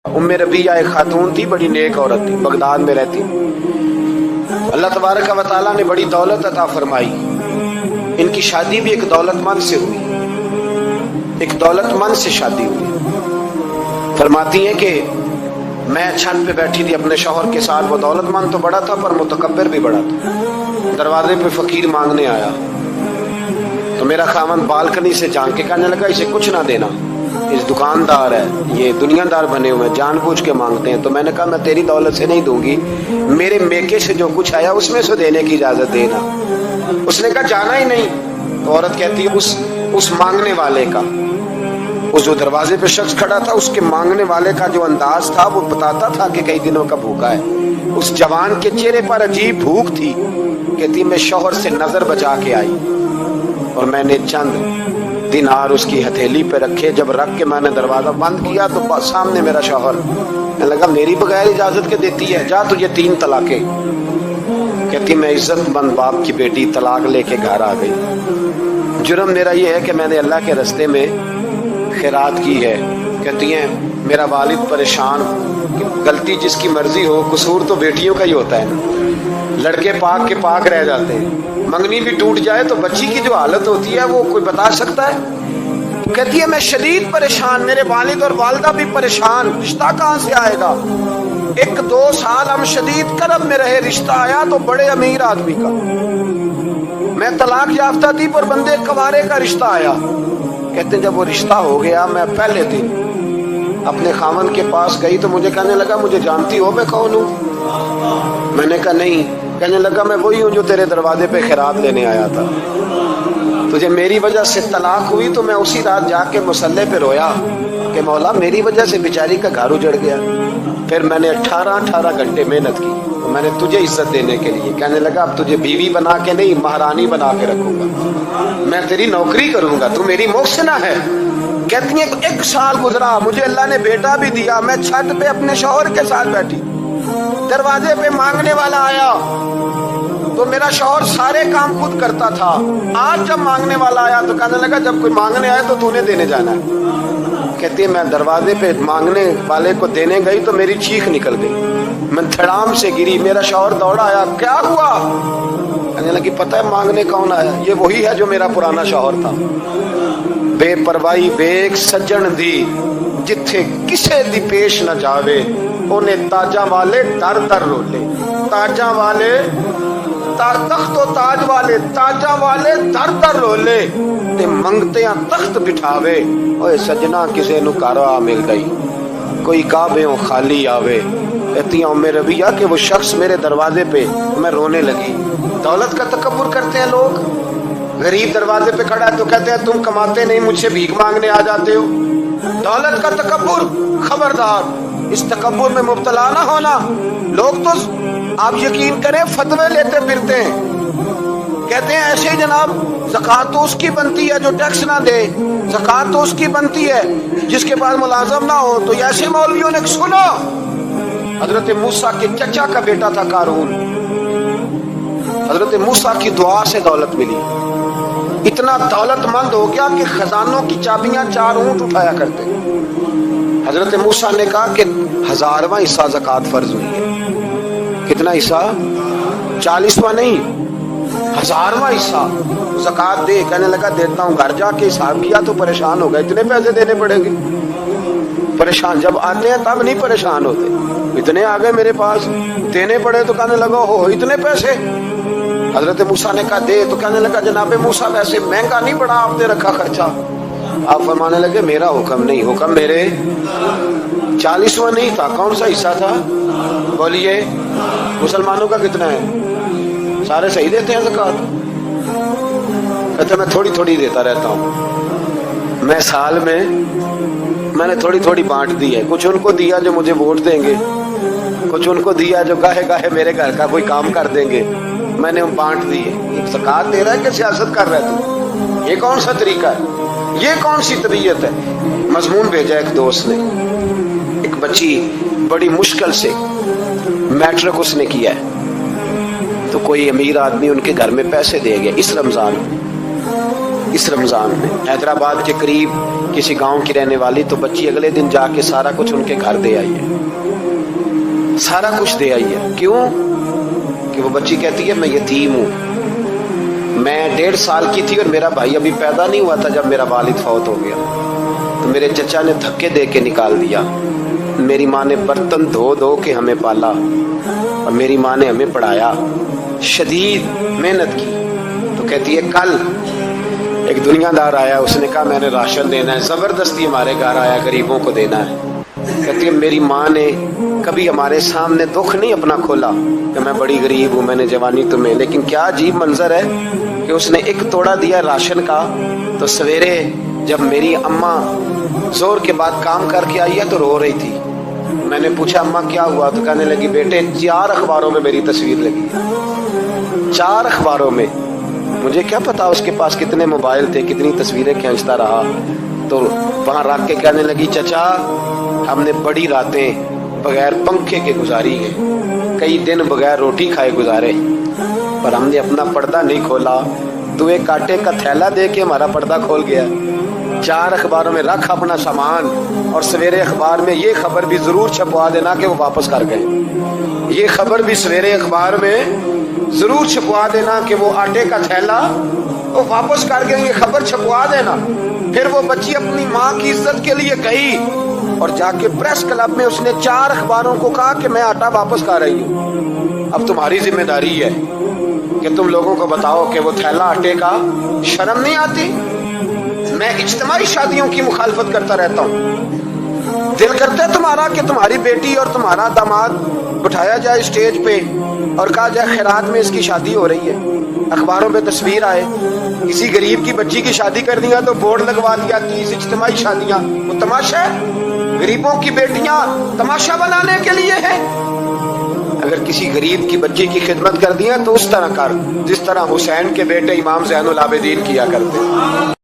उम्मे रबिया एक खातून थी, बड़ी नेक औरत थी, बगदाद में रहती। अल्लाह तबारक व तआला ने बड़ी दौलत अता फरमाई। इनकी शादी भी एक दौलतमंद से हुई, एक दौलतमंद से शादी हुई। फरमाती हैं कि मैं छत पे बैठी थी अपने शौहर के साथ। वो दौलतमंद तो बड़ा था पर मुतकब्बिर भी बड़ा था। दरवाजे पे फकीर मांगने आया तो मेरा खामन बालकनी से झांक के कहने लगा, इसे कुछ ना देना, इस दुकानदार है, ये दुनियादार बने हुए हैं, जानबूझ के मांगते हैं। तो मैंने कहा मैं तेरी दौलत से नहीं दूंगी, मेरे मेके से जो कुछ आया उसमें से देने की इजाजत देना। उसने कहा जाना ही नहीं। तो औरत कहती है उस मांगने वाले का, उस जो दरवाजे पे शख्स खड़ा था, उसके मांगने वाले का जो अंदाज था वो बताता था कि कई दिनों का भूखा है। उस जवान के चेहरे पर अजीब भूख थी। कहती मैं शौहर से नजर बचा के आई और मैंने चंद दिनार उसकी हथेली पे रखे। जब रख के मैंने दरवाजा बंद किया तो सामने मेरा शौहर। मैं लगा मेरी बगैर इजाजत के देती है, जा तुझे 3 तलाके। कहती मैं इज्जतमंद बाप की बेटी तलाक लेके घर आ गई। जुर्म मेरा ये है कि मैंने अल्लाह के रास्ते में खैरात की है। कहती हैं मेरा वालिद परेशान, गलती जिसकी मर्जी हो, कसूर तो बेटियों का ही होता है ना। लड़के पाक के पाक रह जाते हैं, मंगनी भी टूट जाए तो बच्ची की जो हालत होती है वो कोई बता सकता है। कहती है मैं शदीद परेशान, मेरे वालिद और वालिदा भी परेशान, रिश्ता कहाँ से आएगा। 1-2 साल हम शदीद करब में रहे, रिश्ता आया तो बड़े अमीर आदमी का। मैं तलाक याफ्ता थी पर बंदे कवारे का रिश्ता आया। कहते जब वो रिश्ता हो गया, मैं पहले दिन अपने खामन के पास गई तो मुझे कहने लगा मुझे जानती हो मैं कौन हूँ। मैंने कहा नहीं। कहने लगा मैं वही हूँ जो तेरे दरवाजे पे खैरात लेने आया था। तुझे मेरी वजह से तलाक हुई तो मैं उसी रात जाके मुसल्ले पे रोया कि मौला मेरी वजह से बेचारी का घर उजड़ गया। फिर मैंने 18 घंटे मेहनत की तो मैंने तुझे इज्जत देने के लिए। कहने लगा अब तुझे बीवी बना के नहीं, महारानी बना के रखूंगा, मैं तेरी नौकरी करूंगा, तू मेरी मोहसिना है। कहती है 1 साल गुजरा, मुझे अल्लाह ने बेटा भी दिया। मैं छत पे अपने शौहर के साथ बैठी, दरवाजे पे मांगने वाला आया तो मेरा शौहर सारे काम खुद करता था। आज जब मांगने वाला आया तो कहने लगा जब कोई मांगने आया तो तूने देने जाना है। कहती है मैं दरवाजे पे मांगने वाले को देने गई तो मेरी चीख निकल गई, मैं धड़ाम से गिरी। मेरा शौहर दौड़ा आया, क्या हुआ। कहने लगी पता है मांगने कौन आया, ये वही है जो मेरा पुराना शौहर था। बेपरवाही बेक सज्जन दी जिथे किसे दी पेश न जावे, उन्हें ताजा वाले दर दर रोले। ताजा वाले तख्त ताज वाले, ताजा वाले दर दर रोले ते मंगते तख्त बिठावे। ओए सजना किसे नु कारवा मिल गई, कोई काबे खाली आवे। कहती उम्मे रबिया कि वो शख्स मेरे दरवाजे पे, मैं रोने लगी। दौलत का तकब्बुर करते हैं लोग। गरीब दरवाजे पे खड़ा है तो कहते हैं तुम कमाते नहीं, मुझसे भीख मांगने आ जाते हो। दौलत का तकब्बुर, खबरदार इस तकब्बुर में मुब्तला ना होना। लोग तो आप यकीन करें फतवे लेते फिरते हैं, कहते हैं ऐसे जनाब ज़कात तो उसकी बनती है जो टैक्स ना दे, ज़कात तो उसकी बनती है जिसके पास मुलाजम ना हो। तो ऐसे मौलवियों ने सुनो, हजरत मूसा के चचा का बेटा था कारून, हजरत मूसा की दुआ से दौलत मिली। इतना दौलतमंद हो गया कि खजानों की चाबियां 4 ऊंट उठाया करते। हजरत मूसा ने कहा कि 1000वां हिस्सा ज़कात फर्ज हुई है। कितना हिस्सा? 40वां नहीं, 1000वां हिस्सा ज़कात दे। कहने लगा देता हूँ। घर जाके हिसाब किया तो परेशान हो गए, इतने पैसे देने पड़ेंगे। परेशान जब आते हैं तब नहीं परेशान होते, इतने आ गए मेरे पास, देने पड़े तो कहने लगा हो इतने पैसे। हजरत मूसा ने कहा दे। तो कहने लगा जनाबे मूसा वैसे महंगा नहीं पड़ा आपने रखा खर्चा। आप फरमाने लगे मेरा हुक्म नहीं, हुक्म मेरे 40वां नहीं था। कौन सा हिस्सा था बोलिए। मुसलमानों का कितना है? सारे सही देते हैं ज़कात? कहते मैं थोड़ी थोड़ी देता रहता हूँ। मैं साल में मैंने थोड़ी थोड़ी बांट दी है। कुछ उनको दिया जो मुझे वोट देंगे, कुछ उनको दिया जो गाहे गाहे मेरे घर का कोई काम कर देंगे, मैंने बांट दी है। ज़कात दे रहा है कि सियासत कर रहा है तू? ये कौन सा तरीका है, ये कौन सी तबीयत है। मजमून भेजा एक दोस्त ने, एक बच्ची बड़ी मुश्किल से मैट्रिक उसने किया है तो कोई अमीर आदमी उनके घर में पैसे दे गया इस रमजान में। हैदराबाद के करीब किसी गांव की रहने वाली, तो बच्ची अगले दिन जाके सारा कुछ उनके घर दे आई है, सारा कुछ दे आई है। क्यों? कि वो बच्ची कहती है मैं यतीम हूं, मैं 1.5 साल की थी और मेरा भाई अभी पैदा नहीं हुआ था जब मेरा वालिद फौत हो गया, तो मेरे चचा ने धक्के दे के निकाल दिया। मेरी माँ ने बर्तन धो धो के हमें पाला और मेरी माँ ने हमें पढ़ाया, शदीद मेहनत की। तो कहती है कल एक दुनियादार आया, उसने कहा मैंने राशन देना है, जबरदस्ती हमारे घर आया, गरीबों को देना है। कहती है मेरी माँ ने कभी हमारे सामने दुख नहीं अपना खोला कि मैं बड़ी गरीब हूँ, मैंने जवानी तुम्हें, लेकिन क्या अजीब मंजर है कि उसने एक तोड़ा दिया राशन का, तो सवेरे जब मेरी अम्मा जोर के बाद काम करके आई है तो रो रही थी। मैंने पूछा अम्मा क्या हुआ? तो कहने लगी बेटे 4 अखबारों में मेरी तस्वीर लगी है, 4 अखबारों में। मुझे क्या पता उसके पास कितने मोबाइल थे, कितनी तस्वीरें खींचता रहा। तो वहां रख के कहने लगी चचा हमने बड़ी रातें बगैर पंखे के गुजारी है, कई दिन बगैर रोटी खाए गुजारे, पर हमने अपना पर्दा नहीं खोला। तू एक आटे का थैला दे के हमारा पर्दा खोल गया। 4 अखबारों में रख अपना सामान, और सवेरे अखबार में ये खबर भी जरूर छपवा देना कि वो वापस कर गए। ये खबर भी सवेरे अखबार में जरूर छपवा देना कि वो आटे का थैला वो वापस कर गए, ये खबर छपवा देना। फिर वो बच्ची अपनी माँ की इज्जत के लिए गई और जाके प्रेस क्लब में उसने 4 अखबारों को कहा कि मैं आटा वापस कर रही हूँ। अब तुम्हारी जिम्मेदारी है कि तुम लोगों को बताओ कि वो थैला आटे का, शर्म नहीं आती? मैं इज्तिमाई शादियों की मुखालफत करता रहता हूँ। दिल करता है तुम्हारा कि तुम्हारी बेटी और तुम्हारा दामाद बिठाया जाए स्टेज पे और कहा जाए खैरात में इसकी शादी हो रही है, अखबारों में तस्वीर आए, किसी गरीब की बच्ची की शादी कर दिया तो बोर्ड लगवा दिया 30 इज्तिमाई शादियां। वो तमाशा है? गरीबों की बेटियां तमाशा बनाने के लिए है? अगर किसी गरीब की बच्ची की खिदमत कर दिया तो उस तरह कर जिस तरह हुसैन के बेटे इमाम ज़ैनुल आबिदीन किया करते।